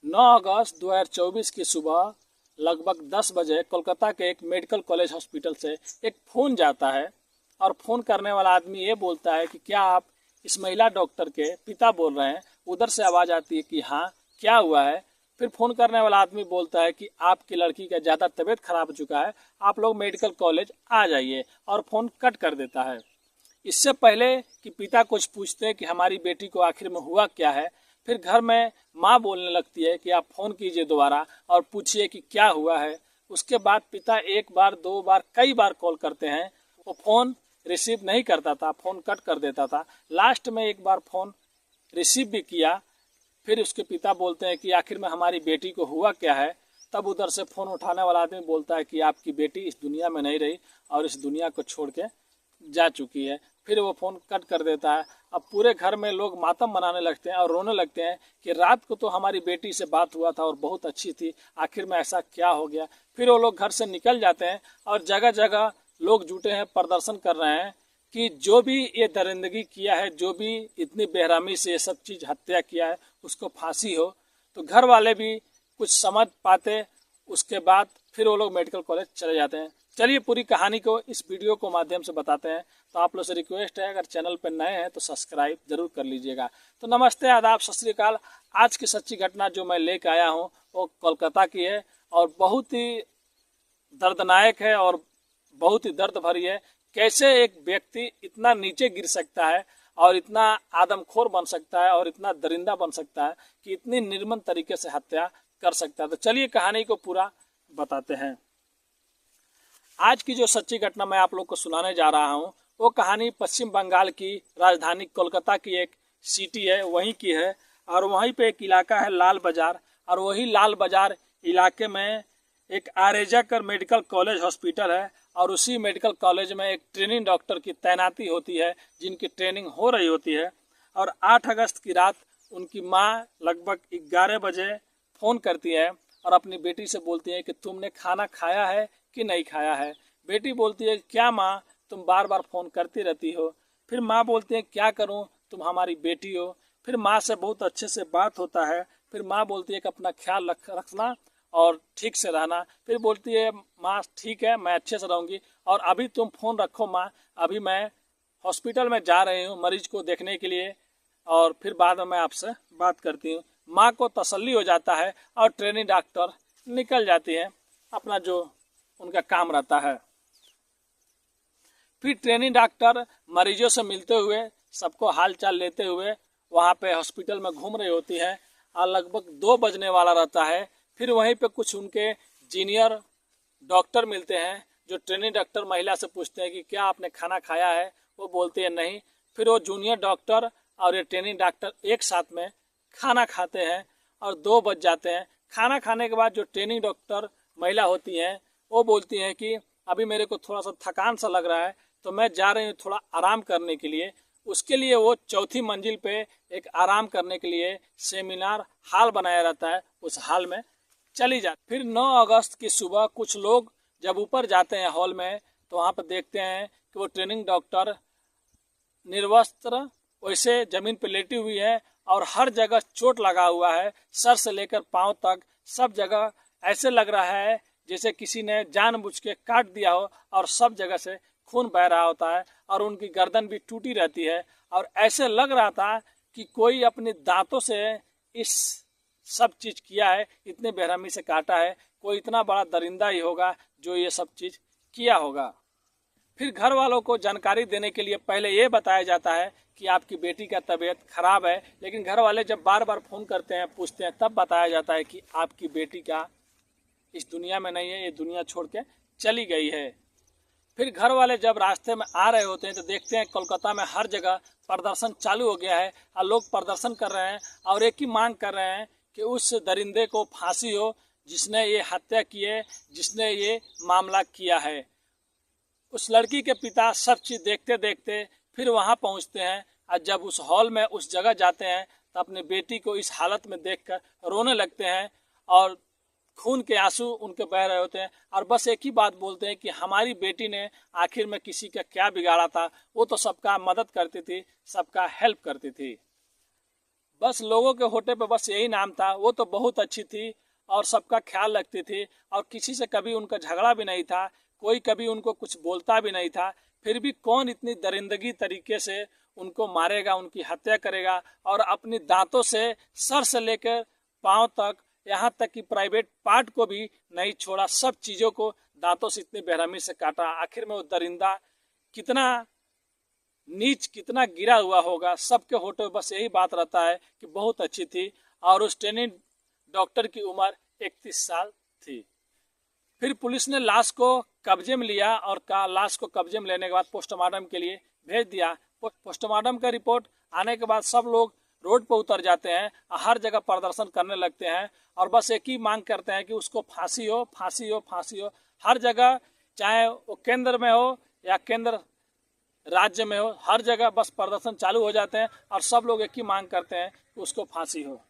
9 अगस्त 2024 की सुबह लगभग 10 बजे कोलकाता के एक मेडिकल कॉलेज हॉस्पिटल से एक फ़ोन जाता है और फ़ोन करने वाला आदमी ये बोलता है कि क्या आप इस महिला डॉक्टर के पिता बोल रहे हैं। उधर से आवाज़ आती है कि हाँ, क्या हुआ है। फिर फ़ोन करने वाला आदमी बोलता है कि आपकी लड़की का ज़्यादा तबीयत खराब हो चुका है, आप लोग मेडिकल कॉलेज आ जाइए, और फ़ोन कट कर देता है। इससे पहले कि पिता कुछ पूछते हैं कि हमारी बेटी को आखिर में हुआ क्या है, फिर घर में माँ बोलने लगती है कि आप फ़ोन कीजिए दोबारा और पूछिए कि क्या हुआ है। उसके बाद पिता एक बार, दो बार, कई बार कॉल करते हैं, वो फ़ोन रिसीव नहीं करता था, फ़ोन कट कर देता था। लास्ट में एक बार फ़ोन रिसीव भी किया। फिर उसके पिता बोलते हैं कि आखिर में हमारी बेटी को हुआ क्या है। तब उधर से फ़ोन उठाने वाला आदमी बोलता है कि आपकी बेटी इस दुनिया में नहीं रही और इस दुनिया को छोड़ के जा चुकी है। फिर वो फ़ोन कट कर देता है। अब पूरे घर में लोग मातम मनाने लगते हैं और रोने लगते हैं कि रात को तो हमारी बेटी से बात हुआ था और बहुत अच्छी थी, आखिर में ऐसा क्या हो गया। फिर वो लोग घर से निकल जाते हैं और जगह जगह लोग जुटे हैं, प्रदर्शन कर रहे हैं कि जो भी ये दरिंदगी किया है, जो भी इतनी बेरहमी से ये सब चीज़ हत्या किया है, उसको फांसी हो। तो घर वाले भी कुछ समझ पाते, उसके बाद फिर वो लोग मेडिकल कॉलेज चले जाते हैं। चलिए पूरी कहानी को इस वीडियो को माध्यम से बताते हैं। तो आप लोग से रिक्वेस्ट है, अगर चैनल पर नए हैं तो सब्सक्राइब जरूर कर लीजिएगा। तो नमस्ते, आदाब, सत श्री अकाल। आज की सच्ची घटना जो मैं लेकर आया हूँ वो कोलकाता की है और बहुत ही दर्दनाक है और बहुत ही दर्द भरी है। कैसे एक व्यक्ति इतना नीचे गिर सकता है और इतना आदमखोर बन सकता है और इतना दरिंदा बन सकता है कि इतनी निर्मम तरीके से हत्या कर सकता है। तो चलिए कहानी को पूरा बताते हैं। आज की जो सच्ची घटना मैं आप लोग को सुनाने जा रहा हूँ वो कहानी पश्चिम बंगाल की राजधानी कोलकाता की एक सिटी है, वहीं की है। और वहीं पे एक इलाका है लाल बाजार, और वही लाल बाजार इलाके में एक आरेजकर मेडिकल कॉलेज हॉस्पिटल है। और उसी मेडिकल कॉलेज में एक ट्रेनिंग डॉक्टर की तैनाती होती है, जिनकी ट्रेनिंग हो रही होती है। और 8 अगस्त की रात उनकी माँ लगभग 11 बजे फ़ोन करती है और अपनी बेटी से बोलती है कि तुमने खाना खाया है कि नहीं खाया है। बेटी बोलती है क्या माँ, तुम बार बार फ़ोन करती रहती हो। फिर माँ बोलती है क्या करूँ, तुम हमारी बेटी हो। फिर माँ से बहुत अच्छे से बात होता है। फिर माँ बोलती है कि अपना ख्याल रखना और ठीक से रहना। फिर बोलती है माँ ठीक है, मैं अच्छे से रहूँगी, और अभी तुम फ़ोन रखो माँ, अभी मैं हॉस्पिटल में जा रही हूँ मरीज को देखने के लिए, और फिर बाद में मैं आपसे बात करती हूँ। माँ को तसल्ली हो जाता है और ट्रेनिंग डॉक्टर निकल जाती है, अपना जो उनका काम रहता है। फिर ट्रेनिंग डॉक्टर मरीजों से मिलते हुए, सबको हाल चाल लेते हुए वहाँ पे हॉस्पिटल में घूम रही होती है और लगभग 2 बजने वाला रहता है। फिर वहीं पे कुछ उनके जीनियर डॉक्टर मिलते हैं, जो ट्रेनिंग डॉक्टर महिला से पूछते हैं कि क्या आपने खाना खाया है। वो बोलती है नहीं। फिर वो जूनियर डॉक्टर और ये ट्रेनिंग डॉक्टर एक साथ में खाना खाते हैं और 2 बज जाते हैं। खाना खाने के बाद जो ट्रेनिंग डॉक्टर महिला होती हैं वो बोलती हैं कि अभी मेरे को थोड़ा सा थकान सा लग रहा है, तो मैं जा रही हूँ थोड़ा आराम करने के लिए। उसके लिए वो चौथी मंजिल पे एक आराम करने के लिए सेमिनार हॉल बनाया रहता है, उस हॉल में चली जाती। फिर 9 अगस्त की सुबह कुछ लोग जब ऊपर जाते हैं हॉल में, तो वहाँ पर देखते हैं कि वो ट्रेनिंग डॉक्टर निर्वस्त्र वैसे जमीन पर लेटी हुई है और हर जगह चोट लगा हुआ है, सर से लेकर पांव तक सब जगह ऐसे लग रहा है जैसे किसी ने जानबूझ के काट दिया हो, और सब जगह से खून बह रहा होता है और उनकी गर्दन भी टूटी रहती है। और ऐसे लग रहा था कि कोई अपने दांतों से इस सब चीज़ किया है, इतने बेरहमी से काटा है। कोई इतना बड़ा दरिंदा ही होगा जो ये सब चीज़ किया होगा। फिर घर वालों को जानकारी देने के लिए पहले ये बताया जाता है कि आपकी बेटी का तबीयत खराब है, लेकिन घर वाले जब बार बार फ़ोन करते हैं, पूछते हैं, तब बताया जाता है कि आपकी बेटी का इस दुनिया में नहीं है, ये दुनिया छोड़ के चली गई है। फिर घर वाले जब रास्ते में आ रहे होते हैं तो देखते हैं कोलकाता में हर जगह प्रदर्शन चालू हो गया है और लोग प्रदर्शन कर रहे हैं और एक ही मांग कर रहे हैं कि उस दरिंदे को फांसी हो जिसने ये हत्या की है, जिसने ये मामला किया है। उस लड़की के पिता सब चीज़ देखते देखते फिर वहाँ पहुँचते हैं, और जब उस हॉल में उस जगह जाते हैं तो अपनी बेटी को इस हालत में देखकर रोने लगते हैं और खून के आंसू उनके बह रहे होते हैं, और बस एक ही बात बोलते हैं कि हमारी बेटी ने आखिर में किसी का क्या बिगाड़ा था, वो तो सबका मदद करती थी, सबका हेल्प करती थी। बस लोगों के होठे पे बस यही नाम था। वो तो बहुत अच्छी थी और सबका ख्याल रखती थी और किसी से कभी उनका झगड़ा भी नहीं था, कोई कभी उनको कुछ बोलता भी नहीं था। फिर भी कौन इतनी दरिंदगी तरीके से उनको मारेगा, उनकी हत्या करेगा और अपनी दांतों से सर से लेकर पांव तक, यहाँ तक कि प्राइवेट पार्ट को भी नहीं छोड़ा, सब चीज़ों को दांतों से इतनी बेरहमी से काटा। आखिर में वो दरिंदा कितना नीच, कितना गिरा हुआ होगा। सबके होठों बस यही बात रहता है कि बहुत अच्छी थी और उस ट्रेनिंग डॉक्टर की उम्र 31 साल थी। फिर पुलिस ने लाश को कब्जे में लिया और लाश को कब्जे में लेने के बाद पोस्टमार्टम के लिए भेज दिया। पोस्टमार्टम का रिपोर्ट आने के बाद सब लोग रोड पर उतर जाते हैं, हर जगह प्रदर्शन करने लगते हैं और बस एक ही मांग करते हैं कि उसको फांसी हो, फांसी हो, फांसी हो। हर जगह, चाहे वो केंद्र में हो या केंद्र राज्य में हो, हर जगह बस प्रदर्शन चालू हो जाते हैं और सब लोग एक ही मांग करते हैं कि उसको फांसी हो।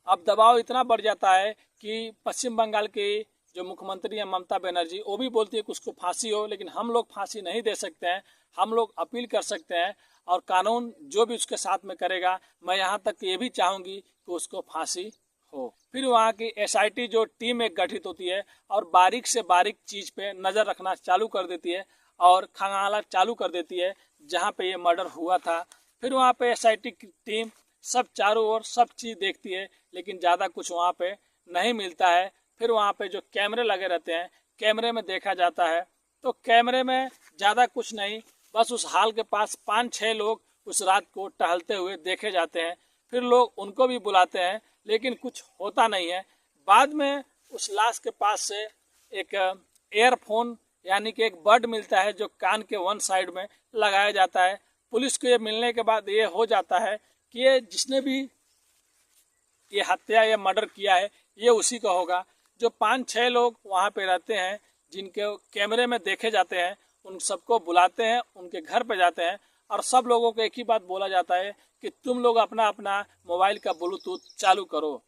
अब दबाव इतना बढ़ जाता है कि पश्चिम बंगाल की जो मुख्यमंत्री है ममता बनर्जी, वो भी बोलती है कि उसको फांसी हो, लेकिन हम लोग फांसी नहीं दे सकते हैं। हम लोग अपील कर सकते हैं और कानून जो भी उसके साथ में करेगा, मैं यहाँ तक ये भी चाहूँगी कि उसको फांसी हो। फिर वहाँ की SIT जो टीम एक गठित होती है और बारीक से बारीक चीज़ पे नज़र रखना चालू कर देती है और खंगाला चालू कर देती है जहाँ पे ये मर्डर हुआ था। फिर वहाँ पे SIT की टीम सब चारों ओर सब चीज़ देखती है, लेकिन ज़्यादा कुछ वहाँ पे नहीं मिलता है। फिर वहाँ पे जो कैमरे लगे रहते हैं, कैमरे में देखा जाता है तो कैमरे में ज़्यादा कुछ नहीं, बस उस हाल के पास 5-6 लोग उस रात को टहलते हुए देखे जाते हैं। फिर लोग उनको भी बुलाते हैं, लेकिन कुछ होता नहीं है। बाद में उस लाश के पास से एक एयरफोन यानी कि एक बड मिलता है जो कान के वन साइड में लगाया जाता है। पुलिस को ये मिलने के बाद ये हो जाता है कि ये जिसने भी ये हत्या या मर्डर किया है ये उसी का होगा। जो 5-6 लोग वहाँ पे रहते हैं जिनके कैमरे में देखे जाते हैं, उन सबको बुलाते हैं, उनके घर पे जाते हैं और सब लोगों को एक ही बात बोला जाता है कि तुम लोग अपना अपना मोबाइल का ब्लूटूथ चालू करो।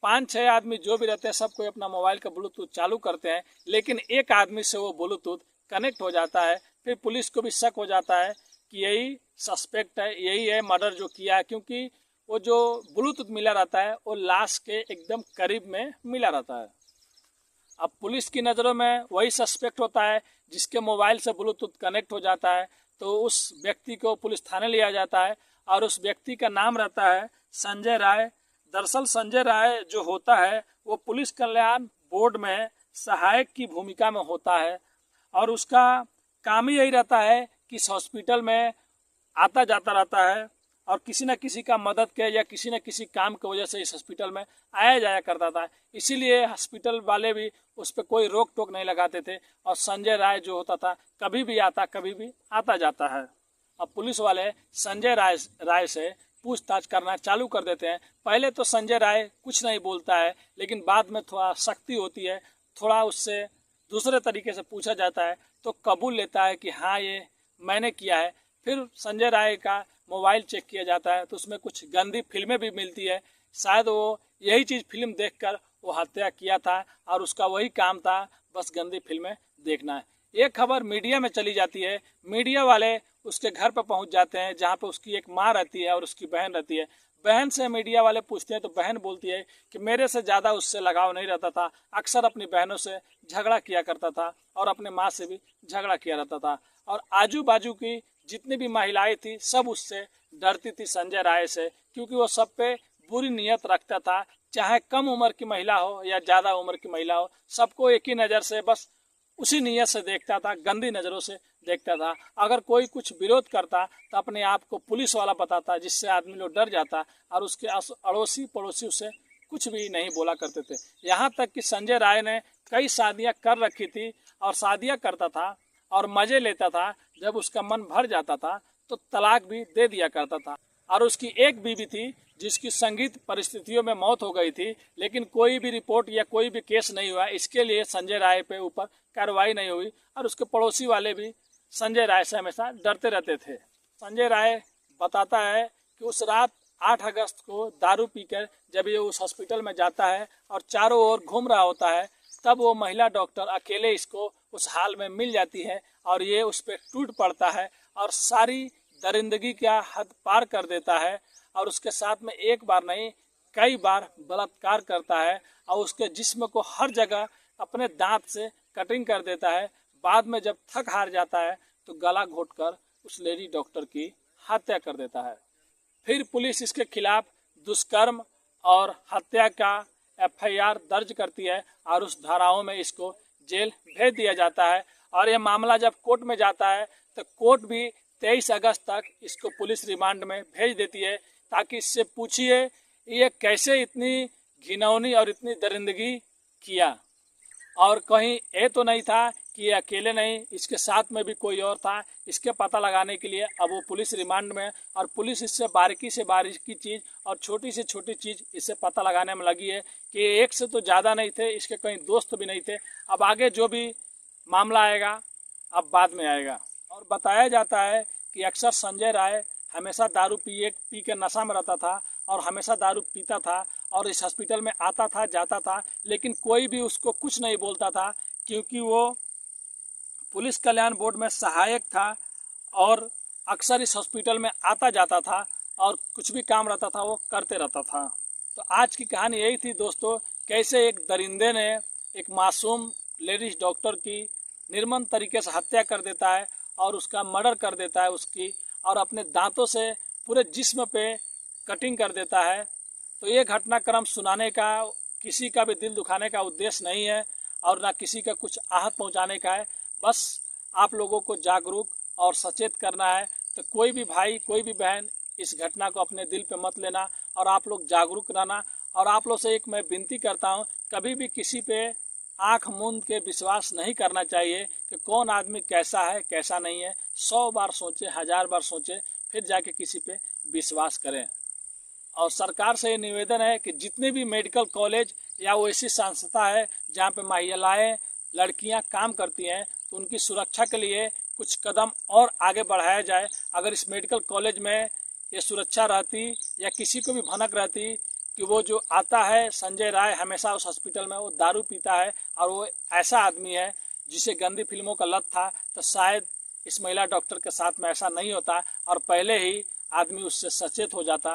5-6 आदमी जो भी रहते हैं सब कोई अपना मोबाइल का ब्लूटूथ चालू करते हैं, लेकिन एक आदमी से वो ब्लूटूथ कनेक्ट हो जाता है। फिर पुलिस को भी शक हो जाता है कि यही सस्पेक्ट है, यही है मर्डर जो किया है, क्योंकि वो जो ब्लूटूथ मिला रहता है वो लाश के एकदम करीब में मिला रहता है। अब पुलिस की नज़रों में वही सस्पेक्ट होता है जिसके मोबाइल से ब्लूटूथ कनेक्ट हो जाता है, तो उस व्यक्ति को पुलिस थाने लिया जाता है और उस व्यक्ति का नाम रहता है संजय राय। दरअसल संजय राय जो होता है वो पुलिस कल्याण बोर्ड में सहायक की भूमिका में होता है और उसका काम ही यही रहता है कि इस हॉस्पिटल में आता जाता रहता है और किसी न किसी का मदद के या किसी न किसी काम की वजह से इस हॉस्पिटल में आया जाया करता था। इसीलिए हॉस्पिटल वाले भी उस पर कोई रोक टोक नहीं लगाते थे और संजय राय जो होता था कभी भी आता, कभी भी आता जाता है। अब पुलिस वाले संजय राय से पूछताछ करना चालू कर देते हैं। पहले तो संजय राय कुछ नहीं बोलता है, लेकिन बाद में थोड़ा सख्ती होती है, थोड़ा उससे दूसरे तरीके से पूछा जाता है तो कबूल लेता है कि हाँ ये मैंने किया है। फिर संजय राय का मोबाइल चेक किया जाता है तो उसमें कुछ गंदी फिल्में भी मिलती है। शायद वो यही चीज़ फिल्म देखकर वो हत्या किया था और उसका वही काम था, बस गंदी फिल्में देखना है। ये खबर मीडिया में चली जाती है, मीडिया वाले उसके घर पर पहुंच जाते हैं जहां पे उसकी एक माँ रहती है और उसकी बहन रहती है। बहन से मीडिया वाले पूछते हैं तो बहन बोलती है कि मेरे से ज़्यादा उससे लगाव नहीं रहता था, अक्सर अपनी बहनों से झगड़ा किया करता था और अपने माँ से भी झगड़ा किया रहता था और आजू बाजू की जितनी भी महिलाएं थी सब उससे डरती थी संजय राय से, क्योंकि वो सब पे बुरी नीयत रखता था। चाहे कम उम्र की महिला हो या ज़्यादा उम्र की महिला हो, सबको एक ही नज़र से बस उसी नीयत से देखता था, गंदी नज़रों से देखता था। अगर कोई कुछ विरोध करता तो अपने आप को पुलिस वाला बताता, जिससे आदमी लोग डर जाता और उसके अड़ोसी पड़ोसी उससे कुछ भी नहीं बोला करते थे। यहाँ तक कि संजय राय ने कई शादियाँ कर रखी थी और शादियाँ करता था और मज़े लेता था। जब उसका मन भर जाता था तो तलाक भी दे दिया करता था। और उसकी एक बीवी थी जिसकी संगीत परिस्थितियों में मौत हो गई थी, लेकिन कोई भी रिपोर्ट या कोई भी केस नहीं हुआ। इसके लिए संजय राय पे ऊपर कार्रवाई नहीं हुई और उसके पड़ोसी वाले भी संजय राय से हमेशा डरते रहते थे। संजय राय बताता है कि उस रात 8 अगस्त को दारू पीकर जब ये उस हॉस्पिटल में जाता है और चारों ओर घूम रहा होता है, तब वो महिला डॉक्टर अकेले इसको उस हाल में मिल जाती है और ये उस पर टूट पड़ता है और सारी दरिंदगी का हद पार कर देता है और उसके साथ में एक बार नहीं कई बार बलात्कार करता है और उसके जिस्म को हर जगह अपने दांत से कटिंग कर देता है। बाद में जब थक हार जाता है तो गला घोटकर उस लेडी डॉक्टर की हत्या कर देता है। फिर पुलिस इसके खिलाफ दुष्कर्म और हत्या का एफआईआर दर्ज करती है और उस धाराओं में इसको जेल भेज दिया जाता है। और यह मामला जब कोर्ट में जाता है तो कोर्ट भी 23 अगस्त तक इसको पुलिस रिमांड में भेज देती है ताकि इससे पूछिए ये कैसे इतनी घिनौनी और इतनी दरिंदगी किया। और कहीं ये तो नहीं था कि ये अकेले नहीं, इसके साथ में भी कोई और था। इसके पता लगाने के लिए अब वो पुलिस रिमांड में और पुलिस इससे बारीकी से बारीकी चीज़ और छोटी से छोटी चीज़ इससे पता लगाने में लगी है कि एक से तो ज़्यादा नहीं थे, इसके कहीं दोस्त भी नहीं थे। अब आगे जो भी मामला आएगा अब बाद में आएगा। और बताया जाता है कि अक्सर संजय राय हमेशा दारू पी के नशा में रहता था और हमेशा दारू पीता था और इस हॉस्पिटल में आता था जाता था, लेकिन कोई भी उसको कुछ नहीं बोलता था क्योंकि वो पुलिस कल्याण बोर्ड में सहायक था और अक्सर इस हॉस्पिटल में आता जाता था और कुछ भी काम रहता था वो करते रहता था। तो आज की कहानी यही थी दोस्तों, कैसे एक दरिंदे ने एक मासूम लेडीज डॉक्टर की निर्मम तरीके से हत्या कर देता है और उसका मर्डर कर देता है उसकी, और अपने दांतों से पूरे जिस्म पे कटिंग कर देता है। तो ये घटनाक्रम सुनाने का किसी का भी दिल दुखाने का उद्देश्य नहीं है और ना किसी का कुछ आहत पहुंचाने का है, बस आप लोगों को जागरूक और सचेत करना है। तो कोई भी भाई कोई भी बहन इस घटना को अपने दिल पे मत लेना और आप लोग जागरूक रहना। और आप लोग से एक मैं विनती करता हूँ, कभी भी किसी पे आँख मूंद के विश्वास नहीं करना चाहिए कि कौन आदमी कैसा है कैसा नहीं है। 100 बार सोचे, 1000 बार सोचे, फिर जाके किसी पे विश्वास करें। और सरकार से ये निवेदन है कि जितने भी मेडिकल कॉलेज या वो ऐसी संस्था है जहाँ पे महिलाएं लड़कियां काम करती हैं तो उनकी सुरक्षा के लिए कुछ कदम और आगे बढ़ाया जाए। अगर इस मेडिकल कॉलेज में ये सुरक्षा रहती या किसी को भी भनक रहती कि वो जो आता है संजय राय हमेशा उस हॉस्पिटल में वो दारू पीता है और वो ऐसा आदमी है जिसे गंदी फिल्मों का लत था, तो शायद इस महिला डॉक्टर के साथ में ऐसा नहीं होता और पहले ही आदमी उससे सचेत हो जाता।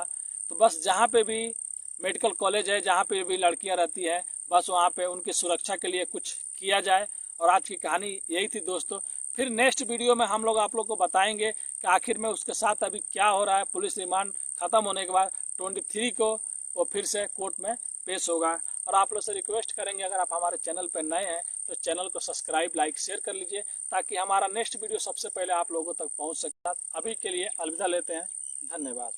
तो बस जहाँ पे भी मेडिकल कॉलेज है, जहाँ पे भी लड़कियाँ रहती हैं, बस वहाँ पे उनकी सुरक्षा के लिए कुछ किया जाए। और आज की कहानी यही थी दोस्तों। फिर नेक्स्ट वीडियो में हम लोग आप लोग को बताएंगे कि आखिर में उसके साथ अभी क्या हो रहा है। पुलिस रिमांड खत्म होने के बाद 23 को वो फिर से कोर्ट में पेश होगा। और आप लोग से रिक्वेस्ट करेंगे, अगर आप हमारे चैनल पर नए हैं तो चैनल को सब्सक्राइब लाइक शेयर कर लीजिए ताकि हमारा नेक्स्ट वीडियो सबसे पहले आप लोगों तक पहुँच सके। अभी के लिए अलविदा लेते हैं, धन्यवाद।